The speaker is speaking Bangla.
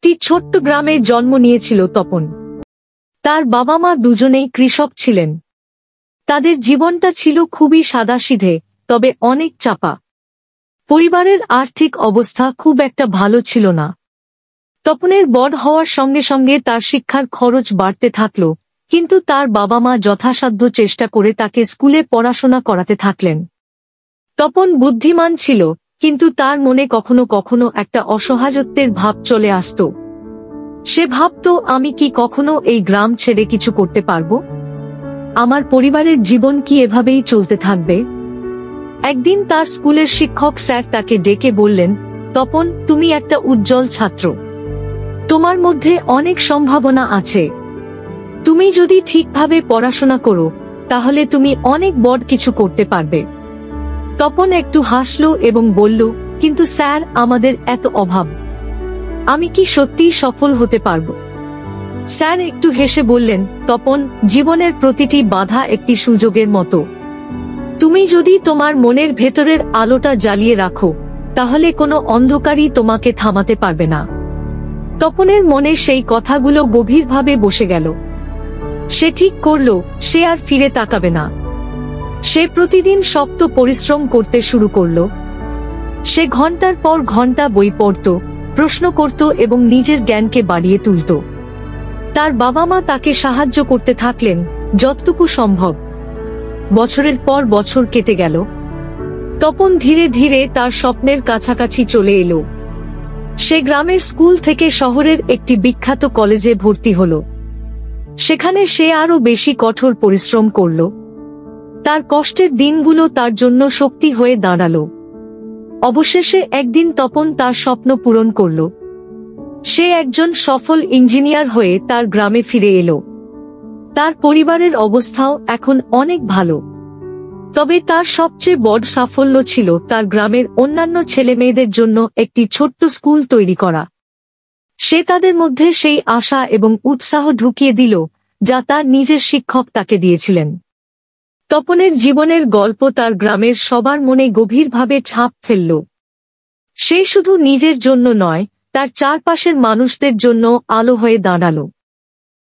একটি ছোট্ট গ্রামে জন্ম নিয়েছিল তপন। তার বাবা মা দুজনেই কৃষক ছিলেন। তাদের জীবনটা ছিল খুবই সাদাসিধে, তবে অনেক চাপা। পরিবারের আর্থিক অবস্থা খুব একটা ভালো ছিল না। তপনের বড় হওয়ার সঙ্গে সঙ্গে তার শিক্ষার খরচ বাড়তে থাকল, কিন্তু তার বাবা মা যথাসাধ্য চেষ্টা করে তাকে স্কুলে পড়াশোনা করাতে থাকলেন। তপন বুদ্ধিমান ছিল, কিন্তু তার মনে কখনো কখনো একটা অসহায়ত্বের ভাব চলে আসত। সে ভাবত, আমি কি কখনো এই গ্রাম ছেড়ে কিছু করতে পারব? আমার পরিবারের জীবন কি এভাবেই চলতে থাকবে? একদিন তার স্কুলের শিক্ষক স্যার তাকে ডেকে বললেন, তপন, তুমি একটা উজ্জ্বল ছাত্র। তোমার মধ্যে অনেক সম্ভাবনা আছে। তুমি যদি ঠিকভাবে পড়াশোনা করো, তাহলে তুমি অনেক বড় কিছু করতে পারবে। তপন একটু হাসল এবং বলল, কিন্তু স্যার, আমাদের এত অভাব। আমি কি সত্যিই সফল হতে পারব? স্যার একটু হেসে বললেন, তপন, জীবনের প্রতিটি বাধা একটি সুযোগের মতো। তুমি যদি তোমার মনের ভেতরের আলোটা জ্বালিয়ে রাখো, তাহলে কোনো অন্ধকারই তোমাকে থামাতে পারবে না। তপনের মনে সেই কথাগুলো গভীরভাবে বসে গেল। সে ঠিক করল, সে আর ফিরে তাকাবে না। সে প্রতিদিন শক্ত পরিশ্রম করতে শুরু করল। সে ঘন্টার পর ঘন্টা বই পড়ত, প্রশ্ন করত এবং নিজের জ্ঞানকে বাড়িয়ে তুলত। তার বাবা মা তাকে সাহায্য করতে থাকলেন যতটুকু সম্ভব। বছরের পর বছর কেটে গেল। তপন ধীরে ধীরে তার স্বপ্নের কাছাকাছি চলে এলো। সে গ্রামের স্কুল থেকে শহরের একটি বিখ্যাত কলেজে ভর্তি হল। সেখানে সে আরো বেশি কঠোর পরিশ্রম করল। তার কষ্টের দিনগুলো তার জন্য শক্তি হয়ে দাঁড়ালো। অবশেষে একদিন তপন তার স্বপ্ন পূরণ করল। সে একজন সফল ইঞ্জিনিয়ার হয়ে তার গ্রামে ফিরে এলো। তার পরিবারের অবস্থাও এখন অনেক ভালো। তবে তার সবচেয়ে বড় সাফল্য ছিল তার গ্রামের অন্যান্য ছেলেমেয়েদের জন্য একটি ছোট্ট স্কুল তৈরি করা। সে তাদের মধ্যে সেই আশা এবং উৎসাহ ঢুকিয়ে দিল, যা তার নিজের শিক্ষক তাকে দিয়েছিলেন। তপনের জীবনের গল্প তার গ্রামের সবার মনে গভীরভাবে ছাপ ফেলল। সে শুধু নিজের জন্য নয়, তার চারপাশের মানুষদের জন্য আলো হয়ে দাঁড়ালো।